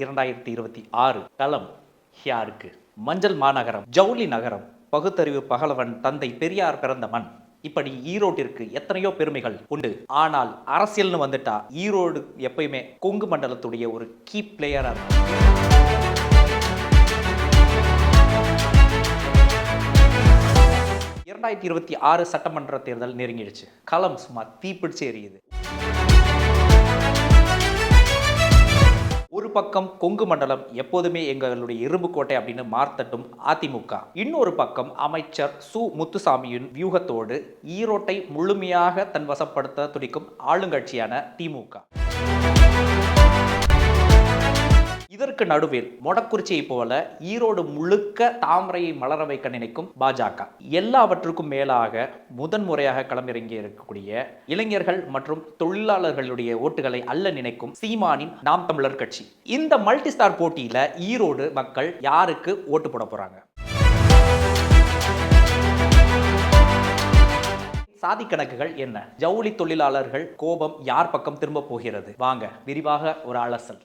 தேர்தல் 2026 களம் யாருக்கு? மஞ்சள் மாநகரம், ஜவுளி நகரம், பகுத்தறிவு பகலவன் தந்தை பெரியார் பிறந்த மண். இப்படி ஈரோட்டிற்கு எத்தனையோ பெருமைகள் உண்டு. ஆனால் அரசியல்னு வந்துட்டா ஈரோடு எப்பயுமே கொங்கு மண்டலத்துடைய ஒரு கீ பிளேயரா இருக்கும். 2026 சட்டமன்ற தேர்தல் நெருங்கிடுச்சு. களம் சும்மா தீப்பிடிச்சு எரியுது. ஒரு பக்கம் கொங்கு மண்டலம் எப்போதுமே எங்களுடைய இரும்பு கோட்டை அப்படின்னு மார்த்தட்டும் அதிமுக. இன்னொரு பக்கம் அமைச்சர் சு முத்துசாமியின் வியூகத்தோடு ஈரோட்டை முழுமையாக தன் வசப்படுத்த துடிக்கும் ஆளுங்கட்சியான திமுக. இதற்கு நடுவில் மொடக்குறிச்சியை போல ஈரோடு முழுக்க தாமரையை மலர வைக்க நினைக்கும் பாஜக. எல்லாவற்றுக்கும் மேலாக முதன்முறையாக களமிறங்கி இருக்கக்கூடிய இளைஞர்கள் மற்றும் தொழிலாளர்களுடைய ஓட்டுகளை அல்ல நினைக்கும் சீமானின் நாம் தமிழர் கட்சி. இந்த மல்டி ஸ்டார் போட்டியில ஈரோடு மக்கள் யாருக்கு ஓட்டு போட போறாங்க? சாதி கணக்குகள் என்ன? ஜவுளி தொழிலாளர்கள் கோபம் யார் பக்கம் திரும்ப போகிறது? வாங்க விரிவாக ஒரு அலசல்.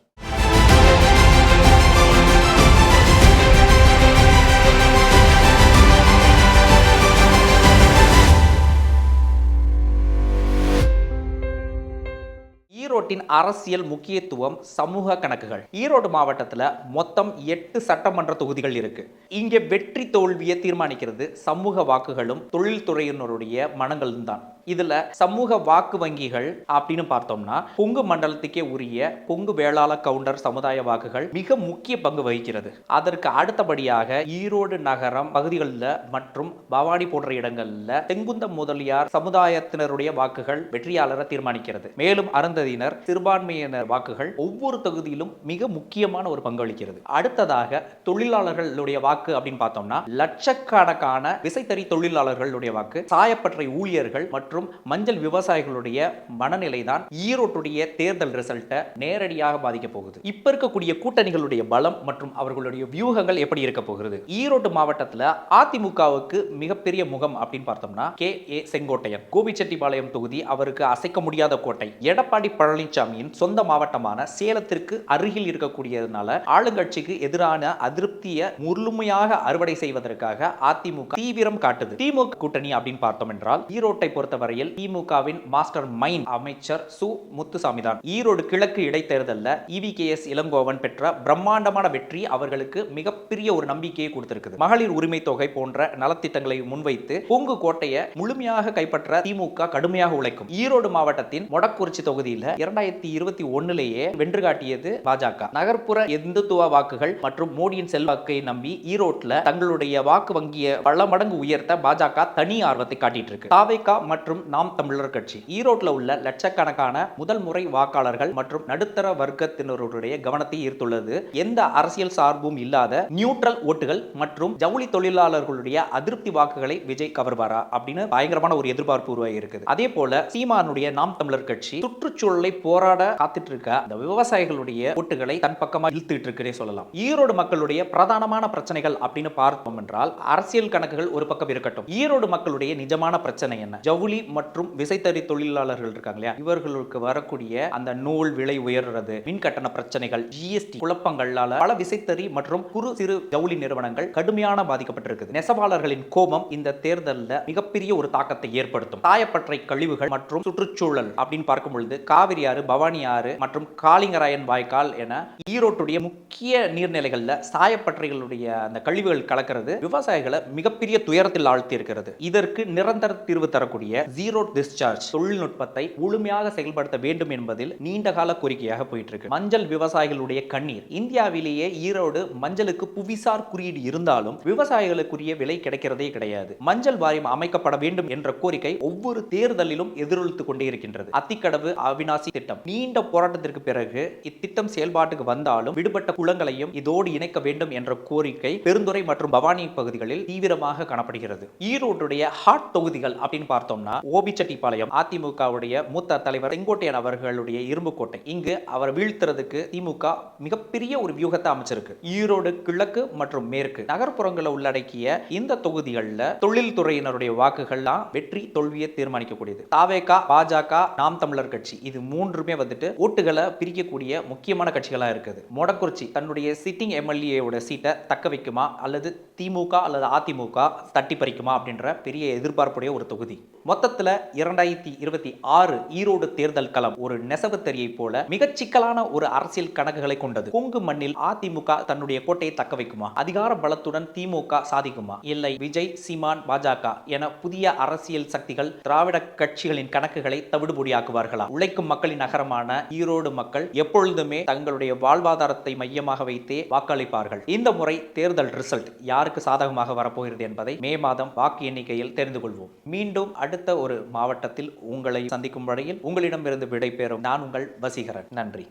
ஈரோட்டின் அரசியல் முக்கியத்துவம், சமூக கணக்குகள். ஈரோடு மாவட்டத்தில் மொத்தம் 8 சட்டமன்ற தொகுதிகள் இருக்கு. இங்கே வெற்றி தோல்வியை தீர்மானிக்கிறது சமூக வாக்குகளும் தொழில்துறையினருடைய மனங்களும் தான். இதுல சமூக வாக்கு வங்கிகள் அப்படின்னு பார்த்தோம்னா கொங்கு மண்டலத்துக்கே உரிய கொங்கு வேளாள கவுண்டர் சமுதாய வாக்குகள் மிக முக்கிய பங்கு வகிக்கிறது. அதற்கு அடுத்தபடியாக ஈரோடு நகரம் பகுதிகளில் மற்றும் பவானி போன்ற இடங்கள்ல செங்குந்த முதலியார் சமுதாயத்தினருடைய வாக்குகள் வெற்றியாளரை தீர்மானிக்கிறது. மேலும் அருந்ததியினர் சிறுபான்மையினர் வாக்குகள் ஒவ்வொரு தொகுதியிலும் மிக முக்கியமான ஒரு பங்களிக்கிறது. அடுத்ததாக தொழிலாளர்களுடைய வாக்கு அப்படின்னு பார்த்தோம்னா லட்சக்கணக்கான விசைத்தறி தொழிலாளர்களுடைய வாக்கு, சாயப்பட்டறை ஊழியர்கள் மற்றும் மஞ்சள் விவசாயிகளுடைய மனநிலை தான் ஈரோட்டுடைய தேர்தல் ரிசல்ட்டை நேரடியாக பாதிக்க போகுது. இப்ப இருக்கக்கூடிய கூட்டணிகளுடைய பலம் மற்றும் அவர்களுடைய வியூகங்கள் எப்படி இருக்க போகிறது? ஈரோட்டு மாவட்டத்தில் அதிமுகவுக்கு மிகப்பெரிய முகம் அப்படின்னு பார்த்தோம்னா கே.ஏ. செங்கோட்டையன். கோபிச்செட்டிப்பாளையம் தொகுதி அவருக்கு அசைக்க முடியாத கோட்டை. எடப்பாடி பழனிசாமியின் சொந்த மாவட்டமான சேலத்திற்கு அருகில் இருக்கக்கூடியதுனால ஆளுங்கட்சிக்கு எதிரான அதிருப்தியை முழுமையாக அறுவடை செய்வதற்காக அதிமுக தீவிரம் காட்டுது. திமுக கூட்டணி அப்படின்னு பார்த்தோம் என்றால் ஈரோட்டை பொறுத்தவரையில் திமுகவின் மாஸ்டர் மைண்ட் அமைச்சர் சு முத்துசாமி தான். ஈரோடு கிழக்கு இடைத்தேர்தலில் EVKS இளங்கோவன் பெற்ற பிரம்மாண்டமான வெற்றி அவர்களுக்கு மிகப்பெரிய ஒரு நம்பிக்கையை கொடுத்திருக்குது. மகளிர் உரிமை தொகை போன்ற நலத்திட்டங்களை முன்வைத்து கொங்கு கோட்டையை முழுமையாக கைப்பற்ற திமுக கடுமையாக உழைக்கும். ஈரோடு மாவட்டத்தின் மொடக்குறிச்சி தொகுதியில் 2021 வென்று காட்டியது பாஜக. நகர்ப்புற இந்துத்துவ வாக்குகள் மற்றும் மோடியின் செல்வாக்கை நம்பி ஈரோட்டில் தங்களுடைய வாக்கு வங்கியை பல மடங்கு உயர்த்த பாஜக தனி ஆர்வத்தை காட்டிட்டு இருக்கு. தாவேகா மற்றும் நாம் தமிழர் கட்சி ஈரோட்டில் உள்ள லட்சக்கணக்கான முதல் முறை வாக்காளர்கள் மற்றும் நடுத்தர வர்க்கத்தினருடைய கவனத்தை ஈர்த்துள்ளது. எந்த அரசியல் சார்பும் இல்லாத நியூட்ரல் ஓட்டுகள் மற்றும் ஜவுளி தொழிலாளர்களுடைய அதிருப்தி வாக்குகளை விஜய் கவர்வாரா அப்படின்னு பயங்கரமான ஒரு எதிர்பார்ப்பு உருவாகி இருக்குது. அதே போல சீமானுடைய நாம் தமிழர் கட்சி சுற்றுச்சூழலை போராட காத்துட்டு இருக்க அந்த விவசாயிகளுடைய ஓட்டுகளை தன் பக்கமா இழுத்துட்டு இருக்குன்னே சொல்லலாம். ஈரோடு மக்களுடைய பிரதானமான பிரச்சனைகள் அப்படின்னு பார்த்தோம் என்றால் அரசியல் கணக்குகள் ஒரு பக்கம் இருக்கட்டும், ஈரோடு மக்களுடைய நிஜமான பிரச்சனை என்ன? ஜவுளி மற்றும் விசைத்தறி தொழிலாளர்கள் இருக்காங்க இல்லையா, இவர்களுக்கு வரக்கூடிய அந்த நூல் விலை உயர்றது, மின் கட்டண பிரச்சனைகள், GST குழப்பங்களால பல விசைத்தறி மற்றும் குறு சிறு ஜவுளி நிறுவனங்கள் கடுமையான பாதிக்கப்பட்டிருக்கு. நெசவாளர்களின் கோபம் இந்த தேர்தலில் மிகப்பெரிய ஒரு தாக்கத்தை ஏற்படுத்தும். சாயப்பட்டறை கழிவுகள் மற்றும் சுற்றுச்சூழல் அப்படின்னு பார்க்கும் பொழுது காவிரி ஆறு, பவானி ஆறு மற்றும் காளிங்கராயன் வாய்க்கால் என ஈரோட்டுடைய முக்கிய நீர்நிலைகள்ல சாயப்பட்டறைகளுடைய அந்த கழிவுகள் கலக்கிறது விவசாயிகளை மிகப்பெரிய துயரத்தில் ஆழ்த்தி இருக்கிறது. இதற்கு நிரந்தர தீர்வு தரக்கூடிய ஜீரோ டிஸ்சார்ஜ் தொழில்நுட்பத்தை முழுமையாக செயல்படுத்த வேண்டும் என்பதில் நீண்ட கால கோரிக்கையாக போயிட்டு இருக்கு. மஞ்சள் விவசாயிகளுடைய கண்ணீர். இந்தியாவிலேயே ஈரோடு மஞ்சளுக்கு புவிசார் குறியீடு இருந்தாலும் விவசாயிகளுக்குரிய விலை கிடைக்கிறதே கிடையாது. மஞ்சள் வாரியம் அமைக்கப்பட வேண்டும் என்ற கோரிக்கை ஒவ்வொரு தேர்தலிலும் எதிரொலித்துக் கொண்டே இருக்கின்றது. அத்திக்கடவு அவிநாசி திட்டம் நீண்ட போராட்டத்திற்கு பிறகு இத்திட்டம் செயல்பாட்டுக்கு வந்தாலும் விடுபட்ட குளங்களையும் இதோடு இணைக்க வேண்டும் என்ற கோரிக்கை பெருந்துறை மற்றும் பவானி பகுதிகளில் தீவிரமாக காணப்படுகிறது. ஈரோட்டுடைய ஹாட் தொகுதிகள் அப்படின்னு பார்த்தோம்னா ஓபிச்செட்டிப்பாளையம் அதிமுகவுடைய மூத்த தலைவர் செங்கோட்டையன் அவர்களுடைய இரும்புக்கோட்டை. இங்கு அவர் வீழ்த்துறதுக்கு திமுக மிகப்பெரிய ஒரு வியூகத்தை அமைச்சிருக்கு. ஈரோடு கிழக்கு மற்றும் மேற்கு நகர்ப்புறங்களை உள்ளடக்கிய இந்த தொகுதிகளில் தொழில்துறையினருடைய வாக்குகள் தான் வெற்றி தோல்வியை தீர்மானிக்கக்கூடியது. தாவேகா, பாஜக, நாம் தமிழர் கட்சி இது மூன்றுமே வந்துட்டு ஓட்டுகளை பிரிக்கக்கூடிய முக்கியமான கட்சிகளா இருக்குது. மொடக்குறிச்சி தன்னுடைய சிட்டிங் எம்எல்ஏ சீட்டை தக்க வைக்குமா அல்லது திமுக அல்லது அதிமுக தட்டி பறிக்குமா அப்படின்ற பெரிய எதிர்பார்ப்புடைய ஒரு தொகுதி. மொத்தத்தில் 2026 ஈரோடு தேர்தல் களம் ஒரு நெசவுத்தறியை போல மிகச் சிக்கலான ஒரு அரசியல் கணக்குகளை கொண்டது. கொங்கு மண்ணில் அதிமுக தன்னுடைய கோட்டையை தக்க வைக்குமா? அதிகார பலத்துடன் திமுக சாதிக்குமா? இல்லை விஜய், சீமான், பாஜக என புதிய அரசியல் சக்திகள் திராவிட கட்சிகளின் கணக்குகளை தவிடுபொடியாக்குவார்களா? உழைக்கும் மக்களின் நகரமான ஈரோடு மக்கள் எப்பொழுதுமே தங்களுடைய வாழ்வாதாரத்தை மையமாக வைத்தே வாக்களிப்பார்கள். இந்த முறை தேர்தல் ரிசல்ட் யாருக்கு சாதகமாக வரப்போகிறது என்பதை மே மாதம் வாக்கு எண்ணிக்கையில் தெரிந்து கொள்வோம். மீண்டும் அடுத்த ஒரு மாவட்டத்தில் உங்களை சந்திக்கும் வரையில் உங்களிடமிருந்து விடைபெறும் நான் உங்கள் வசீகரன். நன்றி.